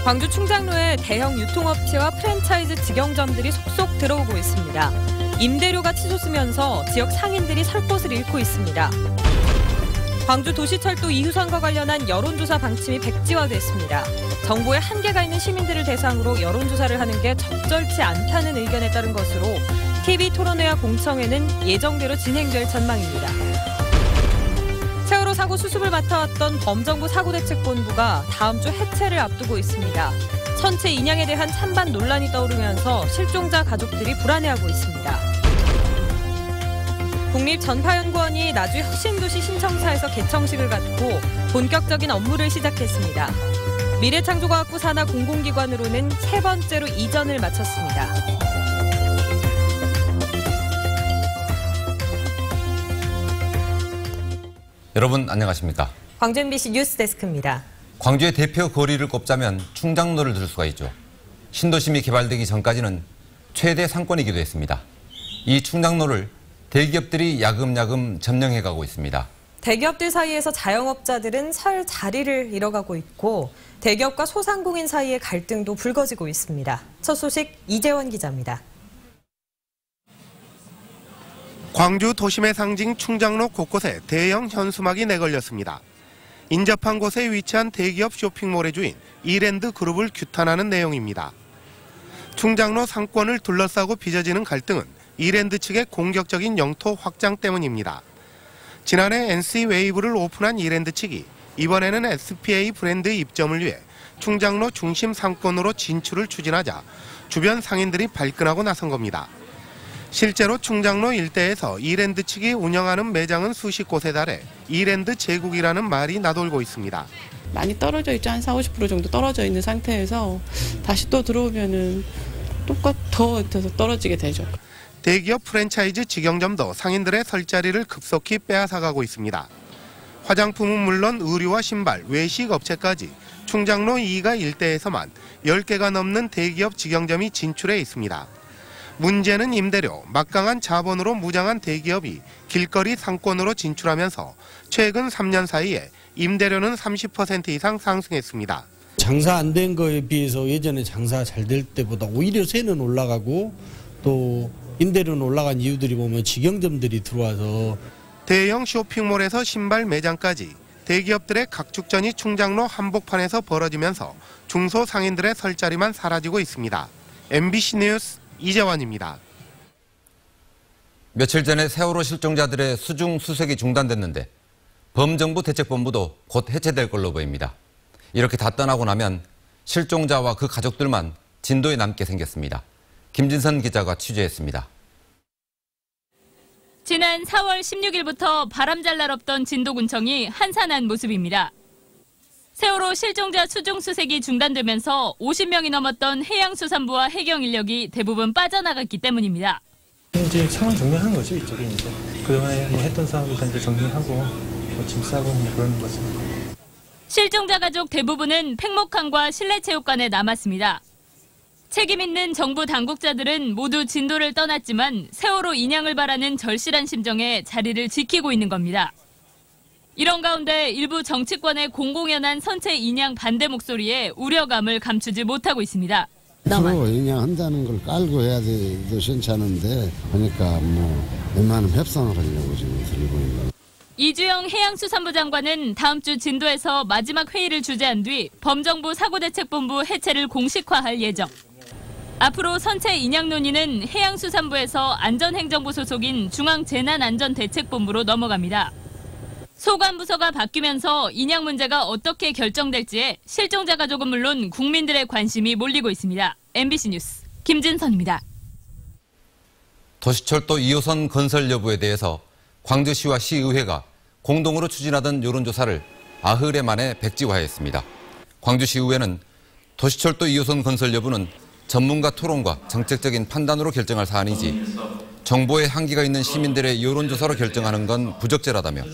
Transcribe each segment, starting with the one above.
광주 충장로에 대형 유통업체와 프랜차이즈 직영점들이 속속 들어오고 있습니다. 임대료가 치솟으면서 지역 상인들이 살 곳을 잃고 있습니다. 광주 도시철도 2호선과 관련한 여론조사 방침이 백지화됐습니다. 정보에 한계가 있는 시민들을 대상으로 여론조사를 하는 게 적절치 않다는 의견에 따른 것으로 TV토론회와 공청회는 예정대로 진행될 전망입니다. 세월호 사고 수습을 맡아왔던 범정부 사고대책본부가 다음 주 해체를 앞두고 있습니다. 선체 인양에 대한 찬반 논란이 떠오르면서 실종자 가족들이 불안해하고 있습니다. 국립전파연구원이 나주 혁신도시 신청사에서 개청식을 갖고 본격적인 업무를 시작했습니다. 미래창조과학부 산하 공공기관으로는 세 번째로 이전을 마쳤습니다. 여러분 안녕하십니까? 광주 MBC 뉴스데스크입니다. 광주의 대표 거리를 꼽자면 충장로를 들 수가 있죠. 신도심이 개발되기 전까지는 최대 상권이기도 했습니다. 이 충장로를 대기업들이 야금야금 점령해가고 있습니다. 대기업들 사이에서 자영업자들은 설 자리를 잃어가고 있고 대기업과 소상공인 사이의 갈등도 불거지고 있습니다. 첫 소식 이재원 기자입니다. 광주 도심의 상징 충장로 곳곳에 대형 현수막이 내걸렸습니다. 인접한 곳에 위치한 대기업 쇼핑몰의 주인 이랜드 그룹을 규탄하는 내용입니다. 충장로 상권을 둘러싸고 빚어지는 갈등은 이랜드 측의 공격적인 영토 확장 때문입니다. 지난해 NC웨이브를 오픈한 이랜드 측이 이번에는 SPA 브랜드 입점을 위해 충장로 중심 상권으로 진출을 추진하자 주변 상인들이 발끈하고 나선 겁니다. 실제로 충장로 일대에서 이랜드 측이 운영하는 매장은 수십 곳에 달해 이랜드 제국이라는 말이 나돌고 있습니다. 많이 떨어져 있죠. 한 40~50% 정도 떨어져 있는 상태에서 다시 또 들어오면은 더 떨어지게 되죠. 대기업 프랜차이즈 직영점도 상인들의 설 자리를 급속히 빼앗아가고 있습니다. 화장품은 물론 의류와 신발, 외식 업체까지 충장로 2가 일대에서만 10개가 넘는 대기업 직영점이 진출해 있습니다. 문제는 임대료, 막강한 자본으로 무장한 대기업이 길거리 상권으로 진출하면서 최근 3년 사이에 임대료는 30% 이상 상승했습니다. 장사 안 된 거에 비해서 예전에 장사 잘 될 때보다 오히려 세는 올라가고 또 임대료는 올라간 이유들이 보면 직영점들이 들어와서 대형 쇼핑몰에서 신발 매장까지 대기업들의 각축전이 충장로 한복판에서 벌어지면서 중소상인들의 설 자리만 사라지고 있습니다. MBC 뉴스 이재원입니다. 며칠 전에 세월호 실종자들의 수중 수색이 중단됐는데 범정부 대책본부도 곧 해체될 걸로 보입니다. 이렇게 다 떠나고 나면 실종자와 그 가족들만 진도에 남게 생겼습니다. 김진선 기자가 취재했습니다. 지난 4월 16일부터 바람잘 날 없던 진도군청이 한산한 모습입니다. 세월호 실종자 수중 수색이 중단되면서 50명이 넘었던 해양수산부와 해경 인력이 대부분 빠져나갔기 때문입니다. 이제 상황 정리하는 거죠, 이쪽에 이제. 그동안에 했던 사업을 다 이제 정리하고 짐 싸고 그러는 거죠. 실종자 가족 대부분은 팽목항과 실내체육관에 남았습니다. 책임 있는 정부 당국자들은 모두 진도를 떠났지만 세월호 인양을 바라는 절실한 심정에 자리를 지키고 있는 겁니다. 이런 가운데 일부 정치권의 공공연한 선체 인양 반대 목소리에 우려감을 감추지 못하고 있습니다. 앞으로 인양한다는 걸 깔고 해야지 괜찮은데 그러니까 웬만하면 협상을 하려고 지금 들고 있는 거예요. 이주영 해양수산부 장관은 다음 주 진도에서 마지막 회의를 주재한 뒤 범정부 사고대책본부 해체를 공식화할 예정. 앞으로 선체 인양 논의는 해양수산부에서 안전행정부 소속인 중앙재난안전대책본부로 넘어갑니다. 소관부서가 바뀌면서 인양 문제가 어떻게 결정될지에 실종자 가족은 물론 국민들의 관심이 몰리고 있습니다. MBC 뉴스 김진선입니다. 도시철도 2호선 건설 여부에 대해서 광주시와 시의회가 공동으로 추진하던 여론조사를 나흘 만에 백지화했습니다. 광주시의회는 도시철도 2호선 건설 여부는 전문가 토론과 정책적인 판단으로 결정할 사안이지 정보에 한계가 있는 시민들의 여론조사로 결정하는 건 부적절하다며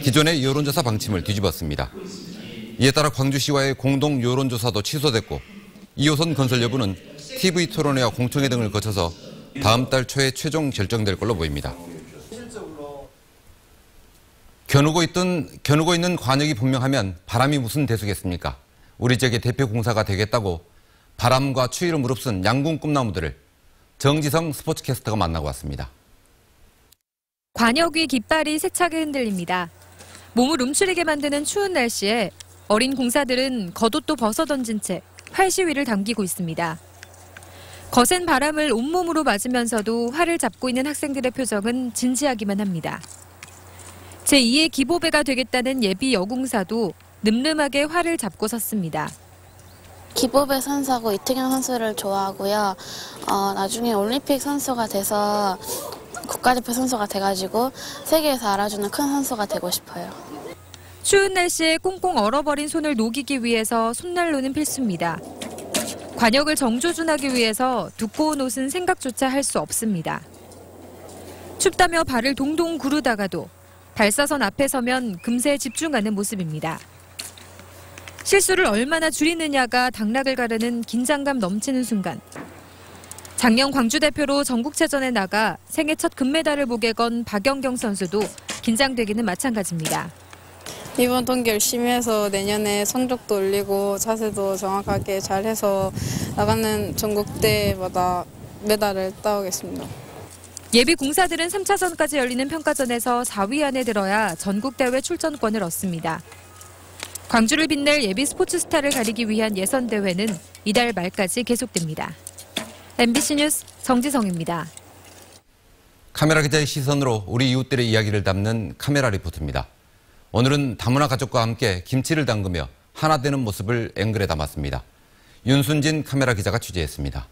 기존의 여론조사 방침을 뒤집었습니다. 이에 따라 광주시와의 공동 여론조사도 취소됐고 2호선 건설 여부는 TV토론회와 공청회 등을 거쳐서 다음 달 초에 최종 결정될 걸로 보입니다. 겨누고 있는 관역이 분명하면 바람이 무슨 대수겠습니까? 우리 지역의 대표 공사가 되겠다고 바람과 추위를 무릅쓴 양궁 꿈나무들을 정지성 스포츠캐스터가 만나고 왔습니다. 관역 위 깃발이 세차게 흔들립니다. 몸을 움츠리게 만드는 추운 날씨에 어린 공사들은 겉옷도 벗어던진 채 활시위를 당기고 있습니다. 거센 바람을 온몸으로 맞으면서도 활을 잡고 있는 학생들의 표정은 진지하기만 합니다. 제2의 기보배가 되겠다는 예비 여공사도 늠름하게 활을 잡고 섰습니다. 기보배 선수하고 이태경 선수를 좋아하고요. 나중에 올림픽 선수가 돼서 국가대표 선수가 돼가지고 세계에서 알아주는 큰 선수가 되고 싶어요. 추운 날씨에 꽁꽁 얼어버린 손을 녹이기 위해서 손난로는 필수입니다. 관역을 정조준하기 위해서 두꺼운 옷은 생각조차 할 수 없습니다. 춥다며 발을 동동 구르다가도 발사선 앞에 서면 금세 집중하는 모습입니다. 실수를 얼마나 줄이느냐가 당락을 가르는 긴장감 넘치는 순간. 작년 광주 대표로 전국체전에 나가 생애 첫 금메달을 목에 건 박연경 선수도 긴장되기는 마찬가지입니다. 이번 동계 열심히 해서 내년에 성적도 올리고 자세도 정확하게 잘해서 나가는 전국대회마다 메달을 따오겠습니다. 예비 공사들은 3차전까지 열리는 평가전에서 4위 안에 들어야 전국대회 출전권을 얻습니다. 광주를 빛낼 예비 스포츠 스타를 가리기 위한 예선대회는 이달 말까지 계속됩니다. MBC 뉴스 정지성입니다. 카메라 기자의 시선으로 우리 이웃들의 이야기를 담는 카메라 리포트입니다. 오늘은 다문화 가족과 함께 김치를 담그며 하나 되는 모습을 앵글에 담았습니다. 윤순진 카메라 기자가 취재했습니다.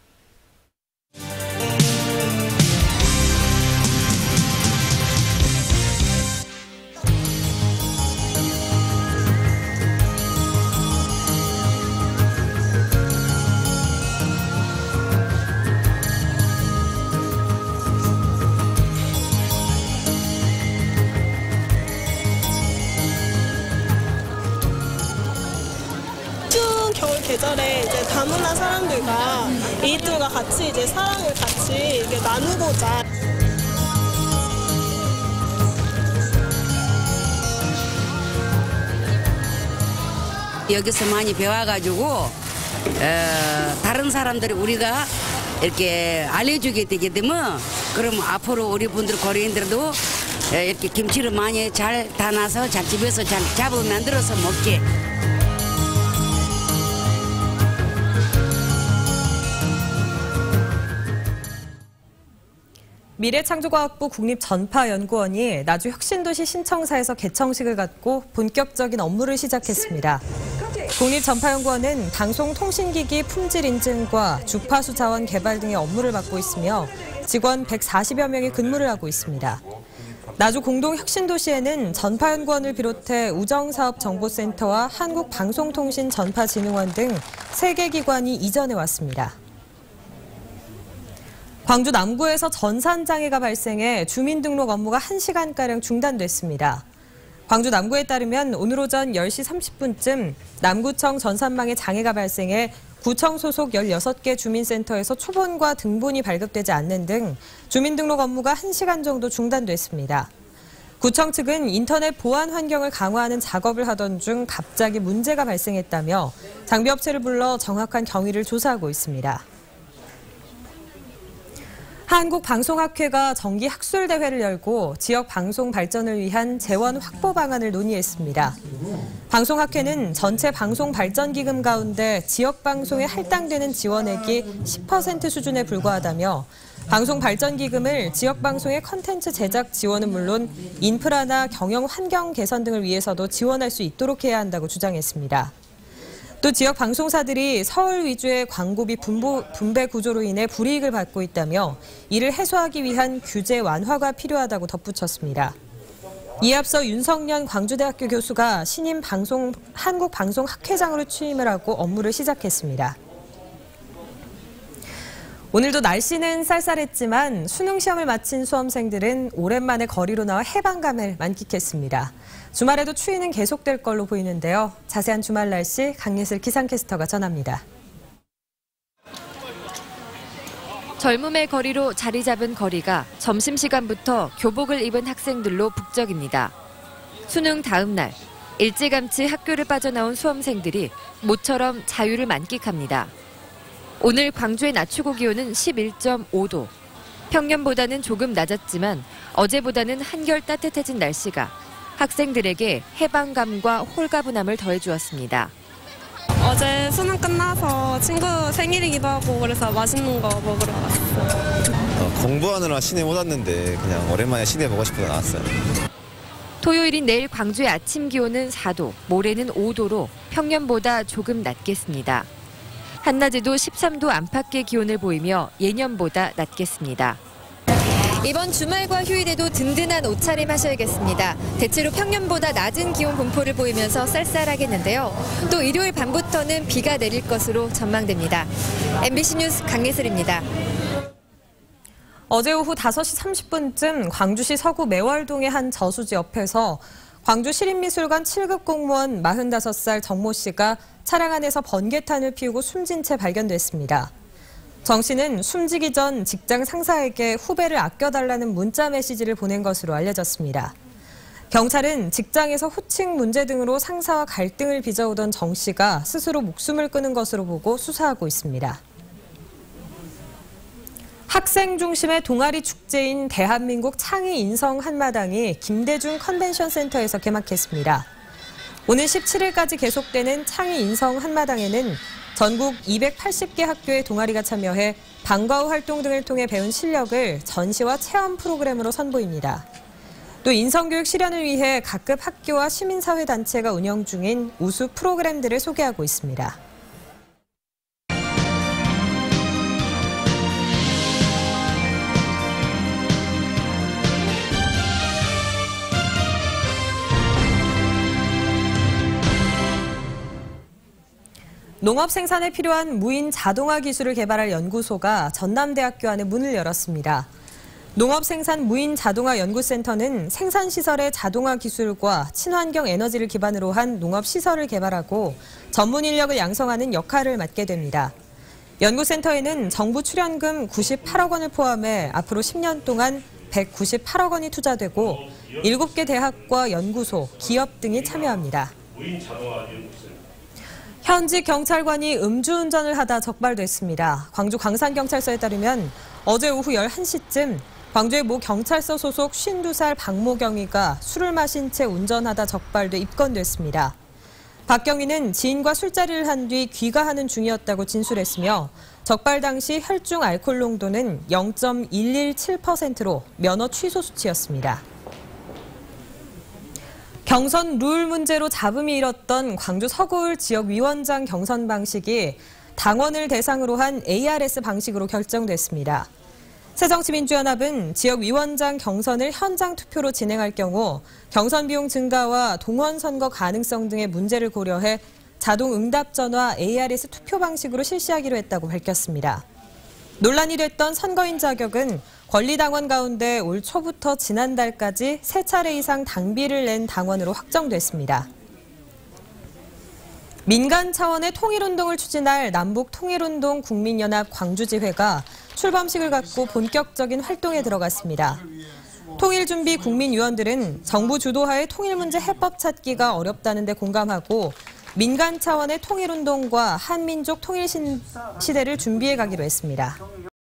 겨울 계절에 이제 다문화 사람들과 이웃들과 같이 이제 사랑을 같이 이렇게 나누고자. 여기서 많이 배워가지고 다른 사람들이 우리가 이렇게 알려주게 되게 되면 그럼 앞으로 우리 분들 고려인들도 이렇게 김치를 많이 잘 담아서 잘 집에서 잘 잡아 만들어서 먹게. 미래창조과학부 국립전파연구원이 나주 혁신도시 신청사에서 개청식을 갖고 본격적인 업무를 시작했습니다. 국립전파연구원은 방송통신기기 품질 인증과 주파수 자원 개발 등의 업무를 맡고 있으며 직원 140여 명이 근무를 하고 있습니다. 나주 공동혁신도시에는 전파연구원을 비롯해 우정사업정보센터와 한국방송통신전파진흥원 등 3개 기관이 이전해 왔습니다. 광주 남구에서 전산장애가 발생해 주민등록 업무가 1시간가량 중단됐습니다. 광주 남구에 따르면 오늘 오전 10시 30분쯤 남구청 전산망에 장애가 발생해 구청 소속 16개 주민센터에서 초본과 등본이 발급되지 않는 등 주민등록 업무가 1시간 정도 중단됐습니다. 구청 측은 인터넷 보안 환경을 강화하는 작업을 하던 중 갑자기 문제가 발생했다며 장비업체를 불러 정확한 경위를 조사하고 있습니다. 한국방송학회가 정기 학술대회를 열고 지역 방송 발전을 위한 재원 확보 방안을 논의했습니다. 방송학회는 전체 방송 발전 기금 가운데 지역 방송에 할당되는 지원액이 10% 수준에 불과하다며 방송 발전 기금을 지역 방송의 컨텐츠 제작 지원은 물론 인프라나 경영 환경 개선 등을 위해서도 지원할 수 있도록 해야 한다고 주장했습니다. 또 지역 방송사들이 서울 위주의 광고비 분배 구조로 인해 불이익을 받고 있다며 이를 해소하기 위한 규제 완화가 필요하다고 덧붙였습니다. 이에 앞서 윤석년 광주대학교 교수가 신임 한국방송학회장으로 취임을 하고 업무를 시작했습니다. 오늘도 날씨는 쌀쌀했지만 수능 시험을 마친 수험생들은 오랜만에 거리로 나와 해방감을 만끽했습니다. 주말에도 추위는 계속될 걸로 보이는데요. 자세한 주말 날씨 강예슬 기상캐스터가 전합니다. 젊음의 거리로 자리 잡은 거리가 점심시간부터 교복을 입은 학생들로 북적입니다. 수능 다음 날, 일찌감치 학교를 빠져나온 수험생들이 모처럼 자유를 만끽합니다. 오늘 광주의 낮 최고 기온은 11.5도. 평년보다는 조금 낮았지만 어제보다는 한결 따뜻해진 날씨가 학생들에게 해방감과 홀가분함을 더해주었습니다. 어제 수능 끝나서 친구 생일이기도 하고 그래서 맛있는 거 먹으러 왔어요. 공부하느라 시내 못 왔는데 그냥 오랜만에 시내 보고 싶어서 나왔어요. 토요일인 내일 광주의 아침 기온은 4도, 모레는 5도로 평년보다 조금 낮겠습니다. 한낮에도 13도 안팎의 기온을 보이며 예년보다 낮겠습니다. 이번 주말과 휴일에도 든든한 옷차림 하셔야겠습니다. 대체로 평년보다 낮은 기온 분포를 보이면서 쌀쌀하겠는데요. 또 일요일 밤부터는 비가 내릴 것으로 전망됩니다. MBC 뉴스 강예슬입니다. 어제 오후 5시 30분쯤 광주시 서구 매월동의 한 저수지 옆에서 광주시립미술관 7급 공무원 45살 정모 씨가 차량 안에서 번개탄을 피우고 숨진 채 발견됐습니다. 정 씨는 숨지기 전 직장 상사에게 후배를 아껴달라는 문자 메시지를 보낸 것으로 알려졌습니다. 경찰은 직장에서 호칭 문제 등으로 상사와 갈등을 빚어오던 정 씨가 스스로 목숨을 끊은 것으로 보고 수사하고 있습니다. 학생 중심의 동아리 축제인 대한민국 창의 인성 한마당이 김대중 컨벤션 센터에서 개막했습니다. 오늘 17일까지 계속되는 창의 인성 한마당에는 전국 280개 학교의 동아리가 참여해 방과 후 활동 등을 통해 배운 실력을 전시와 체험 프로그램으로 선보입니다. 또 인성교육 실현을 위해 각급 학교와 시민사회단체가 운영 중인 우수 프로그램들을 소개하고 있습니다. 농업 생산에 필요한 무인 자동화 기술을 개발할 연구소가 전남대학교 안에 문을 열었습니다. 농업 생산 무인 자동화 연구센터는 생산시설의 자동화 기술과 친환경 에너지를 기반으로 한 농업시설을 개발하고 전문 인력을 양성하는 역할을 맡게 됩니다. 연구센터에는 정부 출연금 98억 원을 포함해 앞으로 10년 동안 198억 원이 투자되고 7개 대학과 연구소, 기업 등이 참여합니다. 현직 경찰관이 음주운전을 하다 적발됐습니다. 광주 광산경찰서에 따르면 어제 오후 11시쯤 광주의 모 경찰서 소속 52살 박모경위가 술을 마신 채 운전하다 적발돼 입건됐습니다. 박 경위는 지인과 술자리를 한 뒤 귀가하는 중이었다고 진술했으며 적발 당시 혈중 알코올 농도는 0.117%로 면허 취소 수치였습니다. 경선 룰 문제로 잡음이 일었던 광주 서구을 지역위원장 경선 방식이 당원을 대상으로 한 ARS 방식으로 결정됐습니다. 새정치민주연합은 지역위원장 경선을 현장 투표로 진행할 경우 경선 비용 증가와 동원 선거 가능성 등의 문제를 고려해 자동 응답 전화 ARS 투표 방식으로 실시하기로 했다고 밝혔습니다. 논란이 됐던 선거인 자격은 권리당원 가운데 올 초부터 지난달까지 3차례 이상 당비를 낸 당원으로 확정됐습니다. 민간 차원의 통일운동을 추진할 남북통일운동 국민연합 광주지회가 출범식을 갖고 본격적인 활동에 들어갔습니다. 통일준비 국민위원들은 정부 주도하에 통일문제 해법 찾기가 어렵다는 데 공감하고 민간 차원의 통일운동과 한민족 통일시대를 준비해 가기로 했습니다.